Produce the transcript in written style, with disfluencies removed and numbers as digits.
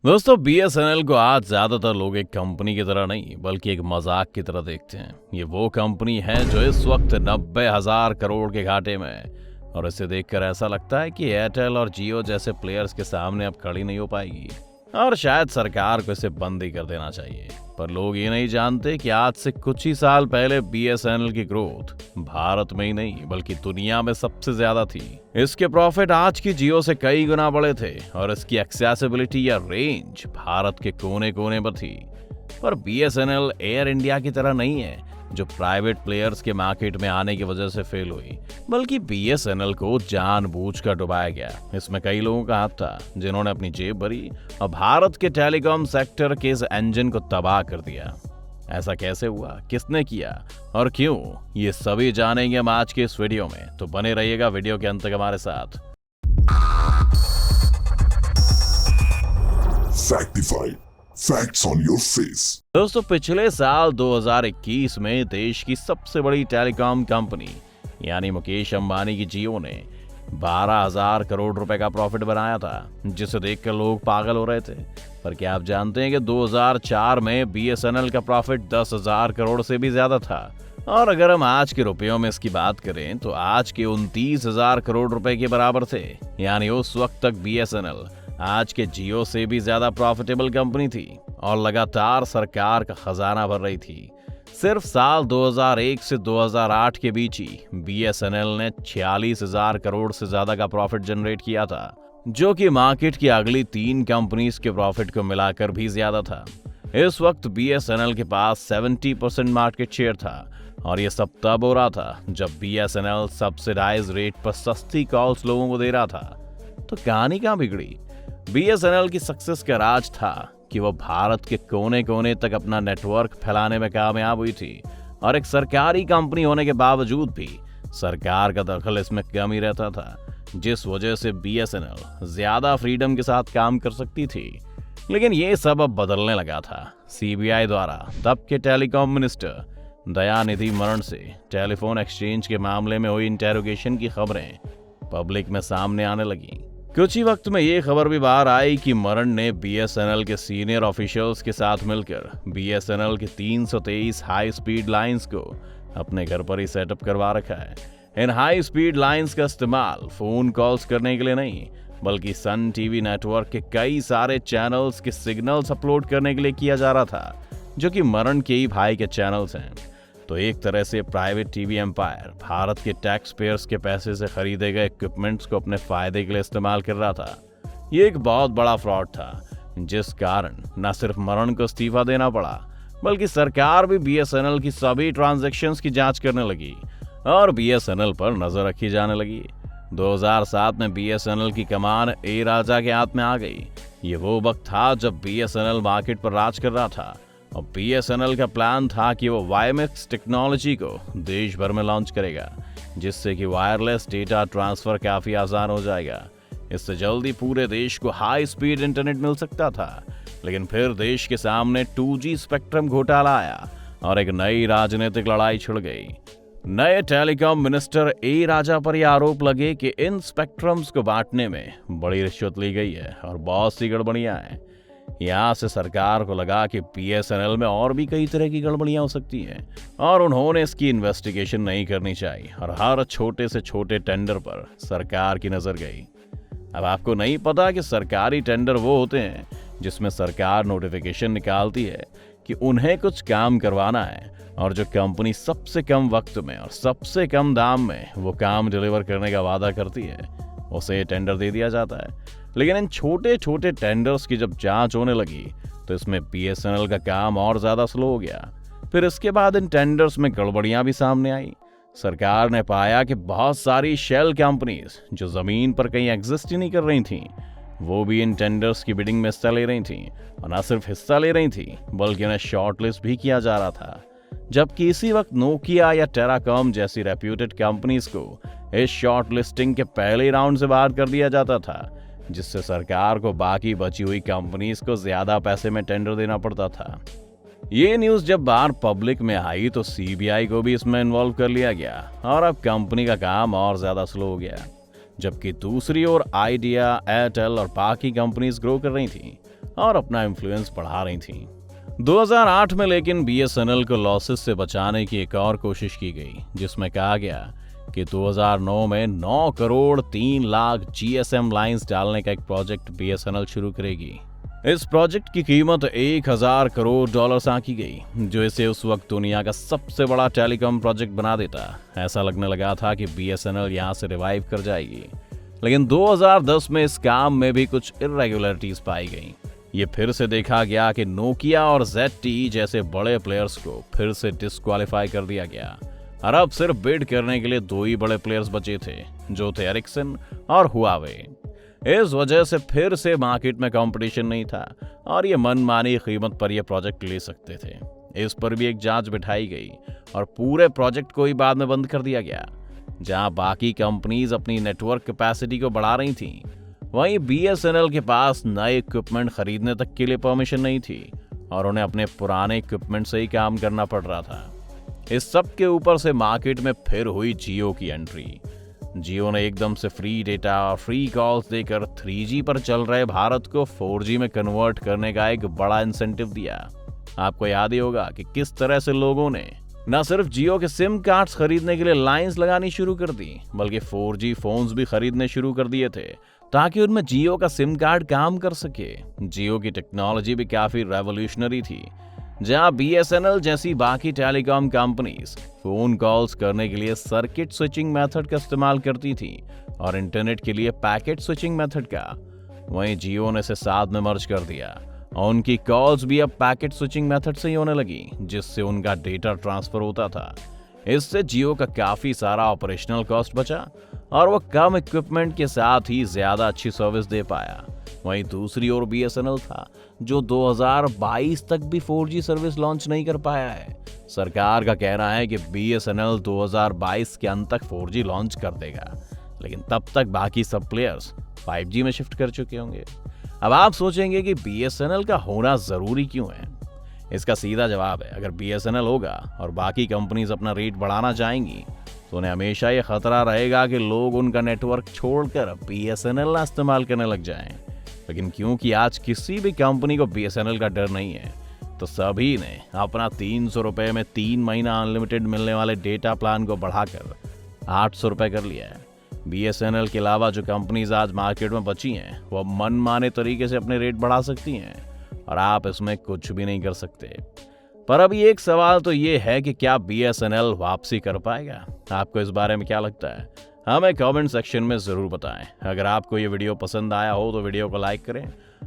दोस्तों, बीएसएनएल को आज ज्यादातर लोग एक कंपनी की तरह नहीं बल्कि एक मजाक की तरह देखते हैं। ये वो कंपनी है जो इस वक्त 90,000 करोड़ के घाटे में है और इसे देखकर ऐसा लगता है कि एयरटेल और जियो जैसे प्लेयर्स के सामने अब खड़ी नहीं हो पाएगी और शायद सरकार को इसे बंद ही कर देना चाहिए। पर लोग ये नहीं जानते कि आज से कुछ ही साल पहले बीएसएनएल की ग्रोथ भारत में ही नहीं बल्कि दुनिया में सबसे ज्यादा थी। इसके प्रॉफिट आज की जियो से कई गुना बड़े थे और इसकी एक्सेसिबिलिटी या रेंज भारत के कोने कोने पर थी। पर बीएसएनएल एयर इंडिया की तरह नहीं है जो प्राइवेट प्लेयर्स के मार्केट में आने की वजह से फेल हुई, बल्कि बीएसएनएल को जानबूझकर डुबाया गया। इसमें कई लोगों का हाथ था जिन्होंने अपनी जेब भरी और भारत के टेलीकॉम सेक्टर के इस इंजन को तबाह कर दिया। ऐसा कैसे हुआ, किसने किया और क्यों, ये सभी जानेंगे हम आज के इस वीडियो में। तो बने रहिएगा वीडियो के अंत तक हमारे साथ। Factify. Facts on your face. दोस्तों, पिछले साल 2021 में देश की सबसे बड़ी टेलीकॉम कंपनी यानी मुकेश अंबानी की जियो ने 12,000 करोड़ रुपए का प्रॉफिट बनाया था, जिसे देखकर लोग पागल हो रहे थे। पर क्या आप जानते हैं कि 2004 में बीएसएनएल का प्रॉफिट 10,000 करोड़ से भी ज्यादा था। और अगर हम आज के रुपयों में इसकी बात करें तो आज के 29,000 करोड़ रुपए के बराबर थे। यानी उस वक्त तक बीएसएनएल आज के जियो से भी ज्यादा प्रॉफिटेबल कंपनी थी और लगातार सरकार का खजाना भर रही थी। सिर्फ साल 2001 से 2008 के बीच ही बीएसएनएल ने 46,000 करोड़ से ज्यादा का प्रॉफिट जनरेट किया था, जो कि मार्केट की अगली 3 कंपनीज के प्रॉफिट को मिलाकर भी ज्यादा था। इस वक्त बीएसएनएल के पास 70% मार्केट शेयर था और ये सब तब हो रहा था जब बीएसएनएल सब्सिडाइज रेट पर सस्ती कॉल्स लोगों को दे रहा था। तो कहानी कहां बिगड़ी? बीएसएनएल की सक्सेस का राज था कि वो भारत के कोने कोने तक अपना नेटवर्क फैलाने में कामयाब हुई थी और एक सरकारी कंपनी होने के बावजूद भी सरकार का दखल इसमें कम ही रहता था, जिस वजह से बीएसएनएल ज्यादा फ्रीडम के साथ काम कर सकती थी। लेकिन ये सब अब बदलने लगा था। सीबीआई द्वारा तब के टेलीकॉम मिनिस्टर दयानिधि मरण से टेलीफोन एक्सचेंज के मामले में हुई इंटेरोगेशन की खबरें पब्लिक में सामने आने लगी। कुछ ही वक्त में ये खबर भी बाहर आई कि मरण ने बीएसएनएल के सीनियर ऑफिशियल्स के साथ मिलकर बीएसएनएल के 323 हाई स्पीड लाइंस को अपने घर पर ही सेटअप करवा रखा है। इन हाई स्पीड लाइंस का इस्तेमाल फोन कॉल्स करने के लिए नहीं बल्कि सन टीवी नेटवर्क के कई सारे चैनल्स के सिग्नल्स अपलोड करने के लिए किया जा रहा था, जो कि मरण के ही भाई के चैनल्स हैं। तो एक तरह से प्राइवेट टीवी एम्पायर भारत के टैक्स पेयर्स के पैसे से खरीदे गए इक्विपमेंट्स को अपने फायदे के लिए इस्तेमाल कर रहा था। ये एक बहुत बड़ा फ्रॉड था, जिस कारण न सिर्फ मरण को इस्तीफा देना पड़ा बल्कि सरकार भी बीएसएनएल की सभी ट्रांजैक्शंस की जांच करने लगी और बीएसएनएल पर नजर रखी जाने लगी। 2007 में बीएसएनएल की कमान ए राजा के हाथ में आ गई। ये वो वक्त था जब बीएसएनएल मार्केट पर राज कर रहा था और बीएसएनएल का प्लान था कि वो वाईएमएक्स टेक्नोलॉजी को देश भर में लॉन्च करेगा, जिससे कि वायरलेस डेटा ट्रांसफर काफी आसान हो जाएगा। इससे जल्दी पूरे देश को हाई स्पीड इंटरनेट मिल सकता था। लेकिन फिर देश के सामने 2G स्पेक्ट्रम घोटाला आया और एक नई राजनीतिक लड़ाई छिड़ गई। नए टेलीकॉम मिनिस्टर ए राजा पर यह आरोप लगे कि इन स्पेक्ट्रम्स को बांटने में बड़ी रिश्वत ली गई है और बहुत सी गड़बड़ियां हैं। यहाँ से सरकार को लगा कि बीएसएनएल में और भी कई तरह की गड़बड़ियां हो सकती हैं और उन्होंने इसकी इन्वेस्टिगेशन नहीं करनी चाहिए और हर छोटे से छोटे टेंडर पर सरकार की नजर गई। अब आपको नहीं पता कि सरकारी टेंडर वो होते हैं जिसमें सरकार नोटिफिकेशन निकालती है कि उन्हें कुछ काम करवाना है और जो कंपनी सबसे कम वक्त में और सबसे कम दाम में वो काम डिलीवर करने का वादा करती है, उसे टेंडर दे दिया जाता है। लेकिन इन छोटे छोटे टेंडर्स की जब जांच होने लगी तो इसमें बीएसएनएल का काम और ज्यादा स्लो हो गया। फिर इसके बाद इन टेंडर्स में गड़बड़ियां भी सामने आई। सरकार ने पाया कि बहुत सारी शेल कंपनीज जो जमीन पर कहीं एग्जिस्ट ही नहीं कर रही थीं, वो भी इन टेंडर्स की बिडिंग में हिस्सा ले रही थीं और न सिर्फ हिस्सा ले रही थी बल्कि उन्हें शॉर्टलिस्ट भी किया जा रहा था। जबकि इसी वक्त नोकिया या टेराकॉम जैसी रेप्यूटेड कंपनीज को इस शॉर्ट लिस्टिंग के पहले राउंड से बाहर कर दिया जाता था, जिससे सरकार को बाकी बची हुई कंपनीज को ज्यादा पैसे में टेंडर देना पड़ता था। ये न्यूज जब बाहर पब्लिक में आई तो सीबीआई को भी इसमें इन्वॉल्व कर लिया गया और अब कंपनी का काम और ज्यादा स्लो हो गया। जबकि दूसरी ओर आइडिया, एयरटेल और बाकी कंपनीज ग्रो कर रही थी और अपना इन्फ्लुएंस बढ़ा रही थीं। 2008 में लेकिन बीएसएनएल को लॉसेस से बचाने की एक और कोशिश की गई, जिसमें कहा गया कि 2009 में 9 करोड़ 3 लाख जीएसएम लाइंस डालने का एक प्रोजेक्ट बीएसएनएल शुरू करेगी। इस प्रोजेक्ट की कीमत 1000 करोड़ डॉलर आंकी गई, जो इसे उस वक्त दुनिया का सबसे बड़ा टेलीकॉम प्रोजेक्ट बना देता। ऐसा लगने लगा था कि बीएसएनएल यहां से रिवाइव कर जाएगी, लेकिन 2010 में इस काम में भी कुछ इरेगुलरिटीज पाई गई। ये फिर से देखा गया कि नोकिया और ZTE जैसे बड़े प्लेयर्स को फिर से डिस्क्वालीफाई कर दिया गया और अब सिर्फ बिड करने के लिए 2 ही बड़े प्लेयर्स बचे थे, जो थे एरिक्सन और हुआवे। इस वजह से फिर से मार्केट में कंपटीशन नहीं था और ये मनमानी कीमत पर यह प्रोजेक्ट ले सकते थे। इस पर भी एक जांच बिठाई गई और पूरे प्रोजेक्ट को ही बाद में बंद कर दिया गया। जहां बाकी कंपनीज अपनी नेटवर्क कैपेसिटी को बढ़ा रही थीं, वहीं बीएसएनएल के पास नए इक्विपमेंट खरीदने तक के लिए परमिशन नहीं थी और उन्हें अपने पुराने इक्विपमेंट से ही काम करना पड़ रहा था। इस सब के ऊपर से मार्केट में फिर हुई जियो की एंट्री। जियो ने एकदम से फ्री डेटा और फ्री कॉल्स देकर 3G पर चल रहे भारत को 4G में कन्वर्ट करने का एक बड़ा इंसेंटिव दिया। आपको याद ही होगा कि किस तरह से लोगों ने न सिर्फ जियो के सिम कार्ड्स खरीदने के लिए लाइंस लगानी शुरू कर दी, बल्कि 4G फोन्स भी खरीदने शुरू कर दिए थे ताकि उनमें जियो का सिम कार्ड काम कर सके। जियो की टेक्नोलॉजी भी काफी रेवोल्यूशनरी थी। जहां बीएसएनएल जैसी बाकी टेलीकॉम कंपनीज फोन कॉल्स करने के लिए सर्किट स्विचिंग मेथड का इस्तेमाल करती थी और इंटरनेट के लिए पैकेट स्विचिंग मेथड का, वहीं जियो ने इसे साथ में मर्ज कर दिया और उनकी कॉल्स भी अब पैकेट स्विचिंग मेथड से ही होने लगी, जिससे उनका डेटा ट्रांसफर होता था। इससे जियो का काफी सारा ऑपरेशनल कॉस्ट बचा और वो कम इक्विपमेंट के साथ ही ज्यादा अच्छी सर्विस दे पाया। वहीं दूसरी ओर बीएसएनएल था, जो 2022 तक भी 4G सर्विस लॉन्च नहीं कर पाया है। सरकार का कहना है कि बीएसएनएल 2022 के अंत तक 4G लॉन्च कर देगा, लेकिन तब तक बाकी सब प्लेयर्स 5G में शिफ्ट कर चुके होंगे। अब आप सोचेंगे कि बीएसएनएल का होना जरूरी क्यों है? इसका सीधा जवाब है, अगर बीएसएनएल होगा और बाकी कंपनीज अपना रेट बढ़ाना चाहेंगी तो उन्हें हमेशा ये खतरा रहेगा कि लोग उनका नेटवर्क छोड़कर बीएसएनएल ना इस्तेमाल करने लग जाएं। लेकिन क्योंकि आज किसी भी कंपनी को बीएसएनएल का डर नहीं है, तो सभी ने अपना 300 रुपए में 3 महीना अनलिमिटेड मिलने वाले डेटा प्लान को बढ़ाकर 800 रुपए कर लिया है। बीएसएनएल के अलावा जो कंपनीज आज मार्केट में बची हैं, वो मनमाने तरीके से अपने रेट बढ़ा सकती हैं और आप इसमें कुछ भी नहीं कर सकते। पर अभी एक सवाल तो ये है कि क्या बीएसएनएल वापसी कर पाएगा? आपको इस बारे में क्या लगता है? हमें कमेंट सेक्शन में जरूर बताएं। अगर आपको ये वीडियो पसंद आया हो तो वीडियो को लाइक करें